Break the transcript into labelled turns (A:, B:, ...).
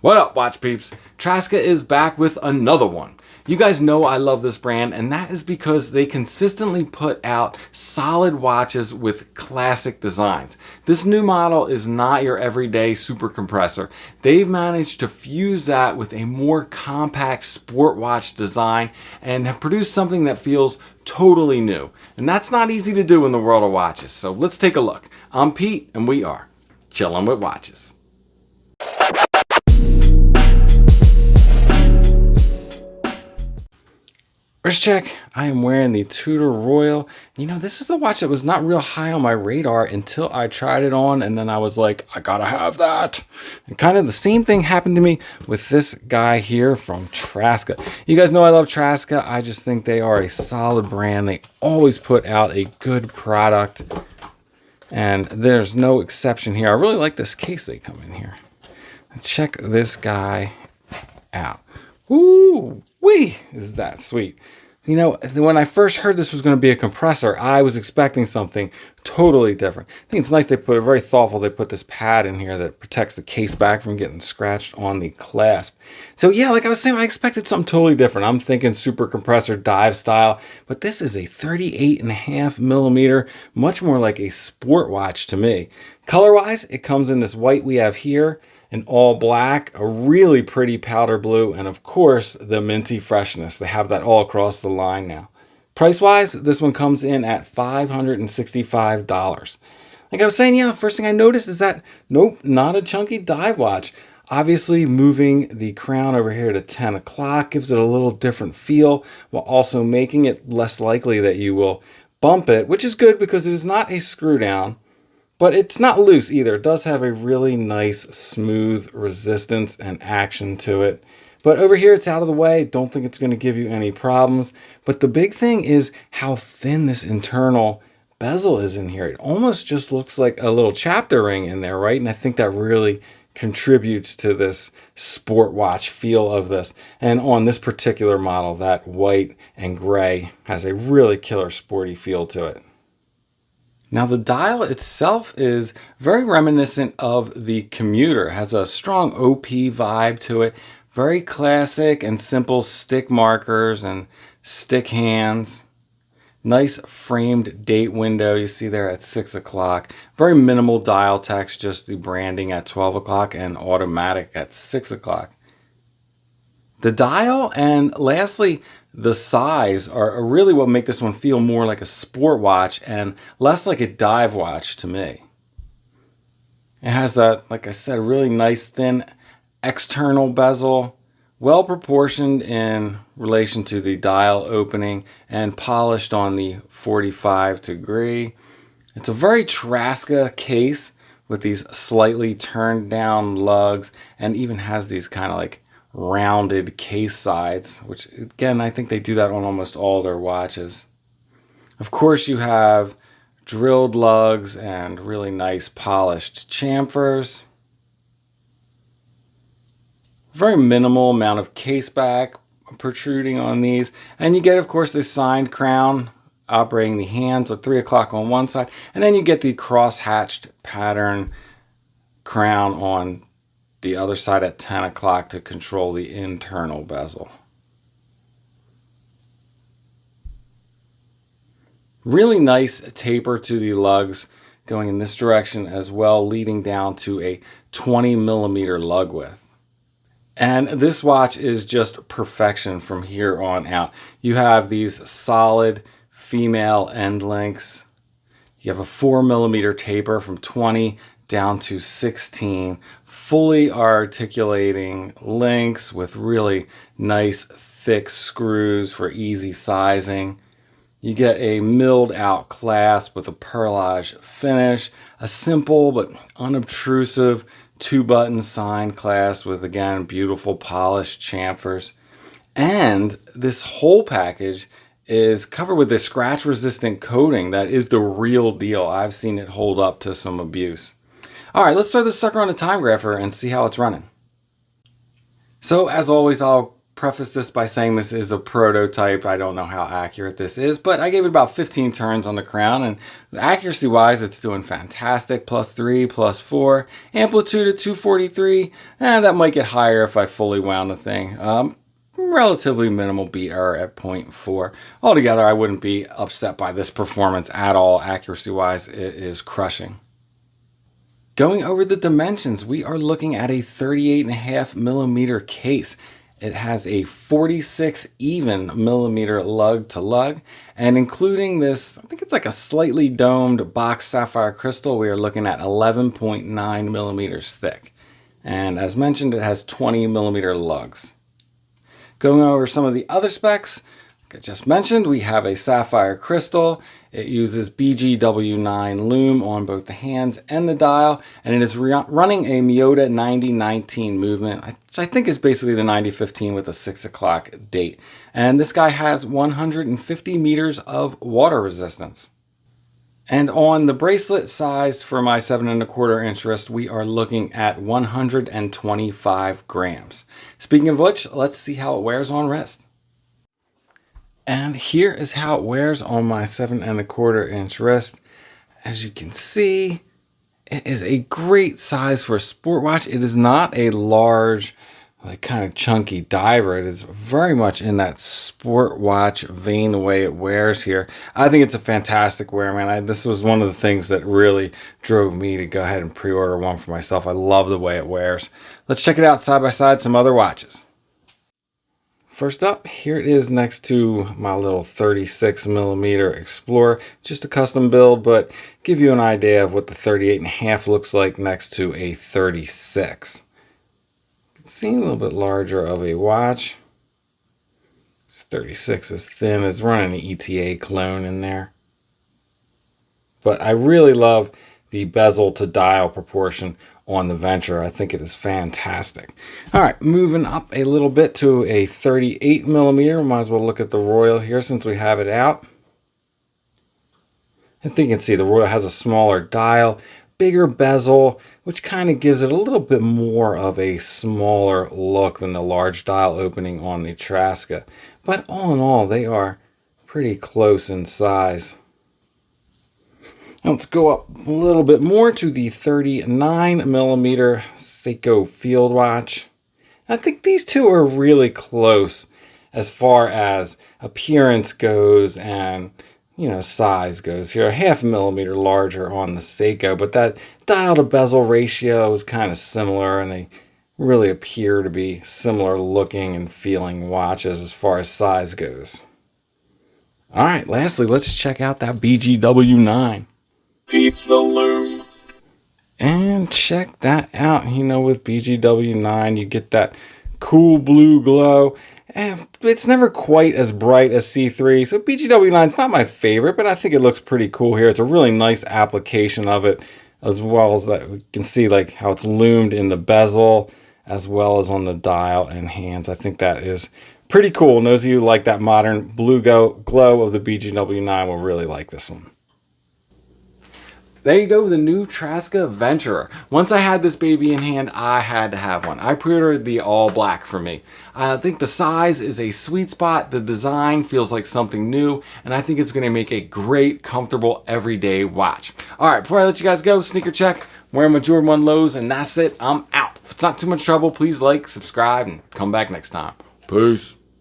A: What up, watch peeps? Traska is back with another one. You guys know I love this brand, and that is because they consistently put out solid watches with classic designs. This new model is not your everyday super compressor. They've managed to fuse that with a more compact sport watch design and have produced something that feels totally new. And that's not easy to do in the world of watches. So let's take a look. I'm Pete, and we are Chillin' with Watches. First check, I am wearing the Tudor Royal. You know, this is a watch that was not real high on my radar until I tried it on, and then I was like, I gotta have that. And kind of the same thing happened to me with this guy here from Traska. You guys know I love Traska. I just think they are a solid brand. They always put out a good product, and there's no exception here. I really like this case they come in here. Check this guy out. Ooh, wee, is that sweet. You know, when I first heard this was going to be a compressor, I was expecting something totally different. I think it's nice they put, very thoughtful, they put this pad in here that protects the case back from getting scratched on the clasp. So yeah, like I was saying, I expected something totally different. I'm thinking super compressor dive style, but this is a 38.5 millimeter, much more like a sport watch to me. Color-wise, it comes in this white we have here, an all black, a really pretty powder blue, and of course the minty freshness. They have that all across the line now. Price wise, this one comes in at $565. Like I was saying, yeah, the first thing I noticed is that, nope, not a chunky dive watch. Obviously moving the crown over here to 10 o'clock gives it a little different feel, while also making it less likely that you will bump it, which is good because it is not a screw down. But it's not loose either. It does have a really nice, smooth resistance and action to it. But over here, it's out of the way. Don't think it's going to give you any problems. But the big thing is how thin this internal bezel is in here. It almost just looks like a little chapter ring in there, right? And I think that really contributes to this sport watch feel of this. And on this particular model, that white and gray has a really killer sporty feel to it. Now the dial itself is very reminiscent of the Commuter. It has a strong OP vibe to it. Very classic and simple stick markers and stick hands. Nice framed date window you see there at 6 o'clock. Very minimal dial text, just the branding at 12 o'clock and automatic at 6 o'clock. The dial and lastly, the size are really what make this one feel more like a sport watch and less like a dive watch to me. It has that, like I said, really nice thin external bezel, well proportioned in relation to the dial opening and polished on the 45 degree. It's a very Traska case with these slightly turned down lugs and even has these kind of like rounded case sides, which again, I think they do that on almost all their watches. Of course, you have drilled lugs and really nice polished chamfers. Very minimal amount of case back protruding on these. And you get, of course, the signed crown operating the hands at 3 o'clock on one side. And then you get the cross-hatched pattern crown on the other side at 10 o'clock to control the internal bezel. Really nice taper to the lugs going in this direction as well, leading down to a 20 millimeter lug width. And this watch is just perfection from here on out. You have these solid female end links. You have a 4 millimeter taper from 20 down to 16, fully articulating links with really nice thick screws for easy sizing. You get a milled out clasp with a perlage finish, a simple but unobtrusive 2-button sign clasp with, again, beautiful polished chamfers. And this whole package is covered with this scratch resistant coating that is the real deal. I've seen it hold up to some abuse. All right, let's throw this sucker on a Timegrapher and see how it's running. So as always, I'll preface this by saying this is a prototype. I don't know how accurate this is, but I gave it about 15 turns on the crown, and accuracy wise it's doing fantastic. +3, +4, amplitude at 243, and that might get higher if I fully wound the thing. Relatively minimal beat error at 0.4. Altogether, I wouldn't be upset by this performance at all. Accuracy wise, it is crushing. Going over the dimensions, we are looking at a 38.5mm case. It has a 46 even millimeter lug to lug, and including this, I think it's like a slightly domed box sapphire crystal, we are looking at 11.9 millimeters thick. And as mentioned, it has 20 millimeter lugs. Going over some of the other specs, like I just mentioned, we have a sapphire crystal. It uses BGW9 lume on both the hands and the dial, and it is running a Miyota 9019 movement, which I think is basically the 9015 with a 6 o'clock date. And this guy has 150 meters of water resistance. And on the bracelet sized for my 7¼ inch wrist, we are looking at 125 grams. Speaking of which, let's see how it wears on wrist. And here is how it wears on my 7¼ inch wrist. As you can see, it is a great size for a sport watch. It is not a large, like kind of chunky diver. It is very much in that sport watch vein the way it wears here. I think it's a fantastic wear, man. This was one of the things that really drove me to go ahead and pre-order one for myself. I love the way it wears. Let's check it out side by side, some other watches. First up, here it is next to my little 36mm Explorer. Just a custom build, but give you an idea of what the 38.5 looks like next to a 36. See, a little bit larger of a watch. This 36 is thin. It's running an ETA clone in there. But I really love the bezel to dial proportion on the Venturer. I think it is fantastic. All right, moving up a little bit to a 38mm. Might as well look at the Royal here since we have it out. I think you can see the Royal has a smaller dial, bigger bezel, which kind of gives it a little bit more of a smaller look than the large dial opening on the Traska. But all in all, they are pretty close in size. Now let's go up a little bit more to the 39mm Seiko Field Watch. I think these two are really close as far as appearance goes and, you know, size goes here. A 0.5 millimeter larger on the Seiko, but that dial to bezel ratio is kind of similar, and they really appear to be similar looking and feeling watches as far as size goes. All right, lastly, let's check out that BGW9.
B: Keep the loom.
A: And check that out. You know, with BGW9, you get that cool blue glow. And it's never quite as bright as C3. So BGW9 is not my favorite, but I think it looks pretty cool here. It's a really nice application of it, as well as that we can see like how it's loomed in the bezel, as well as on the dial and hands. I think that is pretty cool. And those of you who like that modern blue glow of the BGW9 will really like this one. There you go, the new Traska Venturer. Once I had this baby in hand, I had to have one. I pre-ordered the all black for me. I think the size is a sweet spot. The design feels like something new, and I think it's going to make a great, comfortable, everyday watch. All right, before I let you guys go, sneaker check. I'm wearing my Jordan 1 lows, and that's it. I'm out. If it's not too much trouble, please like, subscribe, and come back next time. Peace.